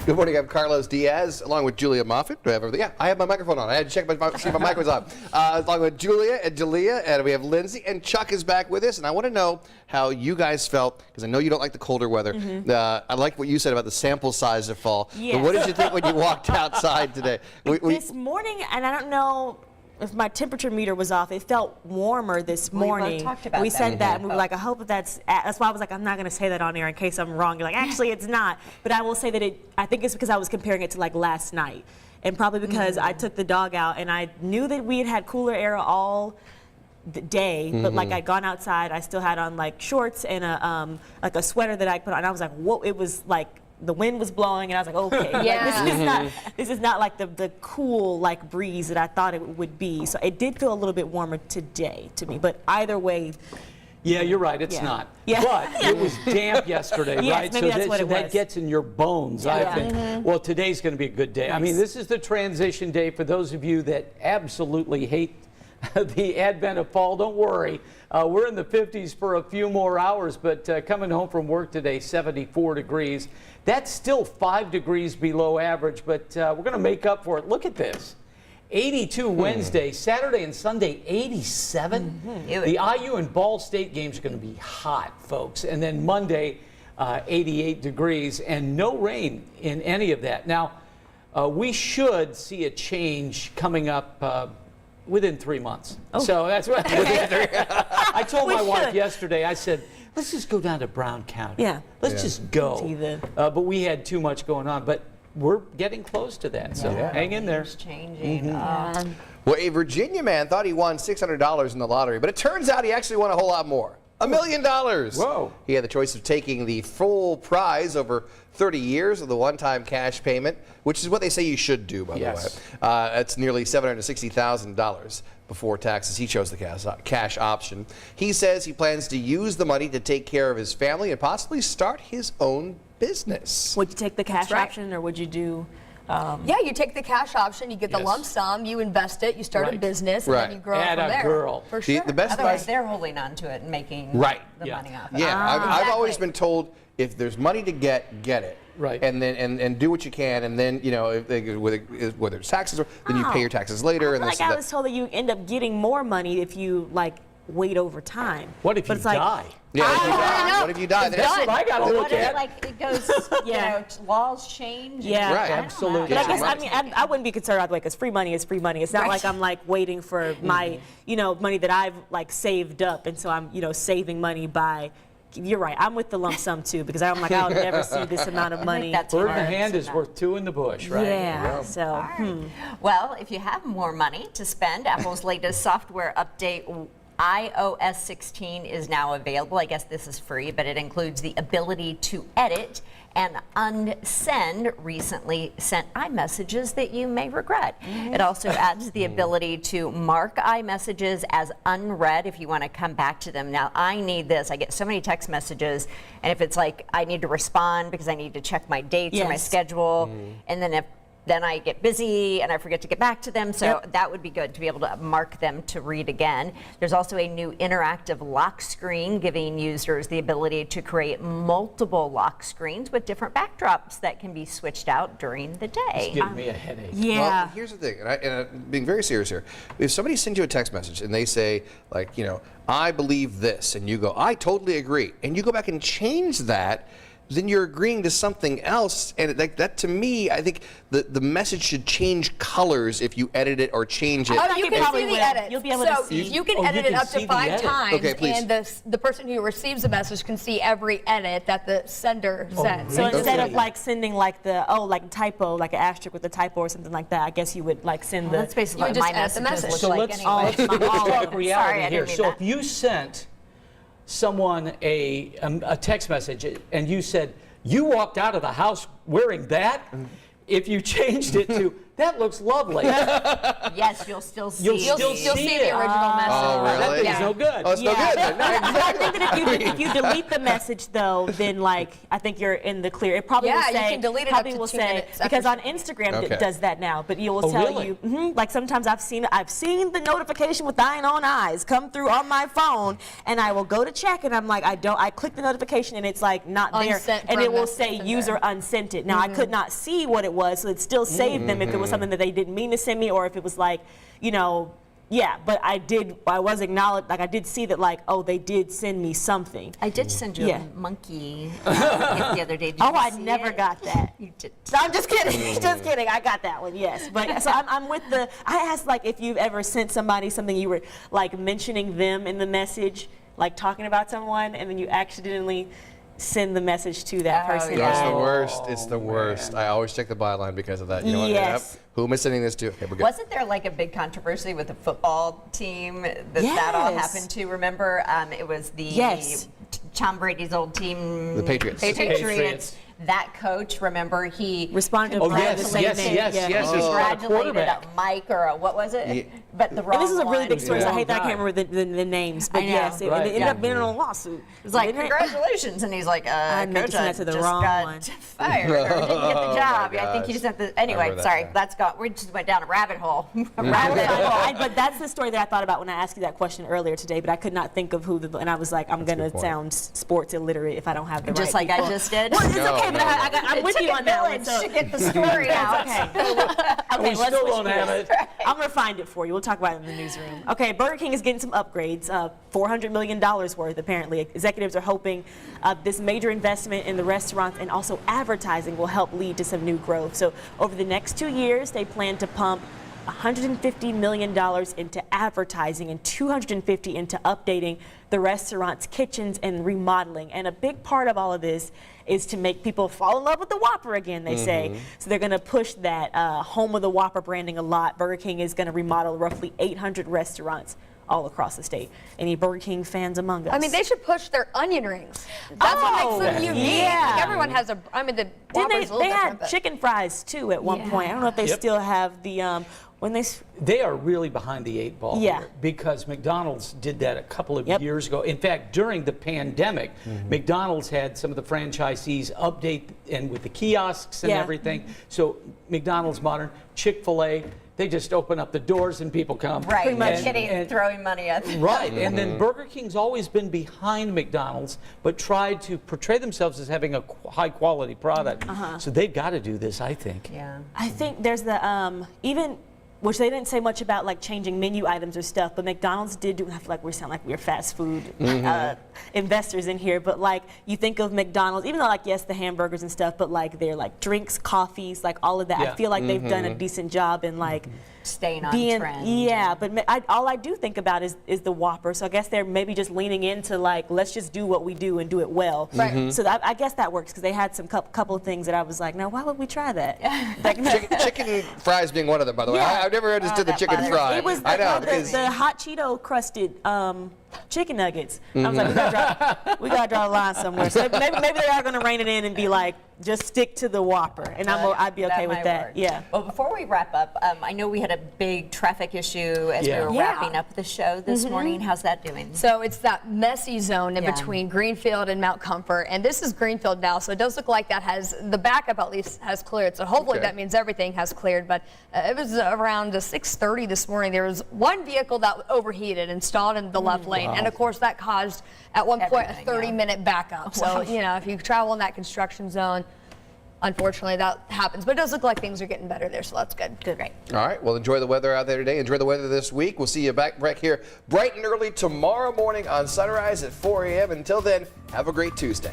Good morning. I'm Carlos Diaz, along with Julia Moffitt. Do I have everything? Yeah, I have my microphone on. I had to check see if my mic was on. Along with Julia and Jalea, and we have Lindsay, and Chuck is back with us. And I want to know how you guys felt, because I know you don't like the colder weather. I like what you said about the sample size of fall. Yes. But what did you think when you walked outside today? This morning, and I don't know if my temperature meter was off, it felt warmer this morning. We both talked about we that. said that, and we were like, I hope that's why I was like, I'm not going to say that on air in case I'm wrong. You're like, actually, it's not. But I will say that I think it's because I was comparing it to like last night. And probably because I took the dog out, and I knew that we had had cooler air all the day, but like I'd gone outside, I still had on like shorts and like a sweater that I put on. I was like, whoa, it was like, the wind was blowing, and I was like, okay, Yeah. this is not like the cool like breeze that I thought it would be. So it did feel a little bit warmer today to me, but either way. Yeah, you're right, it's not. But it was damp yesterday, Yes, right? maybe that's what it that was. gets in your bones, I think. Well, today's going to be a good day. I mean, this is the transition day for those of you that absolutely hate the advent of fall. Don't worry. We're in the 50s for a few more hours, but coming home from work today, 74 degrees. That's still 5 degrees below average, but we're going to make up for it. Look at this. 82 Wednesday, Saturday and Sunday, 87. The IU and Ball State games are going to be hot, folks. And then Monday, 88 degrees, and no rain in any of that. Now, we should see a change coming up within 3 months. So that's what I told my wife yesterday. I said, let's just go down to Brown County. Let's just go. But we had too much going on. But we're getting close to that. So hang in there. It's changing. Well, a Virginia man thought he won $600 in the lottery, but it turns out he actually won a whole lot more. $1 million. Whoa. He had the choice of taking the full prize over 30 years of the one-time cash payment, which is what they say you should do, by the way. That's nearly $760,000 before taxes. He chose the cash option. He says he plans to use the money to take care of his family and possibly start his own business. Would you take the cash option, or would you do? Yeah, you take the cash option, you get the lump sum, you invest it, you start a business, and then you grow from there. Girl. For sure. The best Otherwise, advice, they're holding on to it and making the money off it. I've always been told if there's money to get it. Right. And then and do what you can, and then whether it's taxes, then you pay your taxes later. I was told that you end up getting more money if you like wait over time. What if you die? What if you die? That's what I got to look at. Like it goes, you know, laws change. Right. Absolutely. But I guess I wouldn't be concerned either way, because free money is free money. It's not like I'm like waiting for my money that I've like saved up, and so I'm saving money by. You're right. I'm with the lump sum too, because I'm like, I'll never see this amount of money. Bird in the hand is worth two in the bush, right? Yeah. So. Well, if you have more money to spend, Apple's latest software update, iOS 16, is now available. I guess this is free, but it includes the ability to edit and unsend recently sent iMessages that you may regret. It also adds the ability to mark iMessages as unread if you want to come back to them. Now, I need this. I get so many text messages, and if it's like I need to respond because I need to check my dates or my schedule, and then I get busy and I forget to get back to them. So that would be good to be able to mark them to read again. There's also a new interactive lock screen giving users the ability to create multiple lock screens with different backdrops that can be switched out during the day. It's giving me a headache. Well, here's the thing, and I'm being very serious here. If somebody sends you a text message and they say, like, I believe this, and you go, I totally agree, and you go back and change that, then you're agreeing to something else, and that to me, I think the message should change colors if you edit it or change it. Oh, you can see the edit. You'll be able to see. You can edit it up to 5 times, Okay, please. and the person who receives the message can see every edit that the sender sends. So instead of like sending like like typo, like an asterisk with a typo or something like that, I guess you would like send That's basically what my messages look So like let's anyway. talk reality Sorry, I here. didn't mean So that. if you sent someone a text message and you said, you walked out of the house wearing that, if you changed it to, that looks lovely. Yes, you'll still see. You'll still You'll see see it. the original message. Oh, really? That thing's Yeah. no good. Oh, it's no good. then. No, But I exactly. think that if you delete the message though, then like I think you're in the clear. It probably Yeah, will you say, can delete it probably up to will 2 say minutes because after on Instagram Okay. it does that now. But it will Oh, tell really? you. Like sometimes I've seen the notification with thine own eyes come through on my phone, and I will go to check, and I'm like I click the notification, and it's like not there, Unsent and it from will this say and user there. unsent it. Now I could not see what it was, so it still saved them if it was something that they didn't mean to send me, or if it was like, you know. Yeah, but I was acknowledged, like I did see that, like, oh, they did send me something. I did send you Yeah. a monkey gift the other day. Did Oh, you I see never it? got that. You did. No, I'm just kidding. Just kidding. I got that one, yes. But so I'm with the, I asked like if you've ever sent somebody something you were like mentioning them in the message, like talking about someone, and then you accidentally send the message to that Oh, person. That's yeah. the worst. It's the worst. I always check the byline because of that. You know what? Yes. Yep. Who am I sending this to? Okay, we're good. Wasn't there like a big controversy with the football team that all Yes. happened to? Remember, it was the Yes. Tom Brady's old team, The Patriots. Patriots. That coach, remember, he Responded Oh, to yes, the same yes, name. yes, Yeah. yes. he It's not a congratulated a quarterback. Mike or a, what was it? Yeah. But the wrong And this is a really one. big story, so I hate that I Yeah. can't remember the names. But I know. yes, it, Right. it ended Yeah. up being in a lawsuit. It's like, Didn't it? congratulations. And he's like, meant to coach, send I that to the just wrong got one. fired or didn't get the job. my I think he gosh. sent the, I anyway, remember that sorry, guy. let's go. We just went down a rabbit hole. But that's the story that I thought about when I asked you that question earlier today, but I could not think of who and I was like, I'm going a to good point. sound sports illiterate if I don't have the Just right like people. I just did. Well, it's No, okay, but no, I'm It with took you a on that one. village So to get the story out. okay, We let's still switch don't have gears. it. I'm going to find it for you. We'll talk about it in the newsroom. Okay, Burger King is getting some upgrades, $400 million worth, apparently. Executives are hoping this major investment in the restaurants and also advertising will help lead to some new growth. So over the next 2 years, they plan to pump $150 million into advertising and $250 into updating the restaurant's kitchens and remodeling. And a big part of all of this is to make people fall in love with the Whopper again, they say. So they're going to push that home of the Whopper branding a lot. Burger King is going to remodel roughly 800 restaurants all across the state. Any Burger King fans among us? I mean, they should push their onion rings. That's what makes them unique. yeah. Like, everyone has a. I mean, the Didn't Whopper's a little they different. had but- chicken fries too at one Yeah. point. I don't know if they Yep. still have the when they They are really behind the eight ball Yeah. here because McDonald's did that a couple of Yep. years ago. In fact, during the pandemic, McDonald's had some of the franchisees update and with the kiosks and Yeah. everything. So McDonald's modern, Chick-fil-A, they just open up the doors and people come. Right, Pretty much. throwing money at them. Right, and then Burger King's always been behind McDonald's, but tried to portray themselves as having a high quality product. So they've got to do this, I think. Yeah. I think there's the even which they didn't say much about like changing menu items or stuff, but McDonald's did do. I feel like we sound like we're fast food investors in here, but like you think of McDonald's, even though like yes the hamburgers and stuff, but like they're like drinks, coffees, like all of that. Yeah. I feel like they've done a decent job in like. Staying on Being, trend. yeah, but all I do think about is the Whopper. So I guess they're maybe just leaning into like, let's just do what we do and do it well. Right. So I guess that works because they had some couple of things that I was like, now why would we try that? Like, Chicken fries being one of them, by the way. Yeah. I've never understood the that chicken bothers fry. me. it was I know. the hot Cheeto crusted chicken nuggets. I was like, we gotta draw a line somewhere. So maybe they are gonna rein it in and be like, just stick to the Whopper, and I'd be okay with might that. work. Yeah. Well, before we wrap up, I know we had a big traffic issue as Yeah. we were Yeah. wrapping up the show this morning. How's that doing? So it's that messy zone in Yeah. between Greenfield and Mount Comfort, and this is Greenfield now, so it does look like that has the backup at least has cleared. So hopefully Okay. that means everything has cleared. But it was around 6:30 this morning. There was one vehicle that overheated and stalled in the left lane, and of course that caused at one point a Everything, 30-minute backup. So Wow. you know if you travel in that construction zone, unfortunately that happens. But it does look like things are getting better there, so that's good. Good. Great. All right. Well, enjoy the weather out there today. Enjoy the weather this week. We'll see you back here bright and early tomorrow morning on Sunrise at 4 a.m. Until then, have a great Tuesday.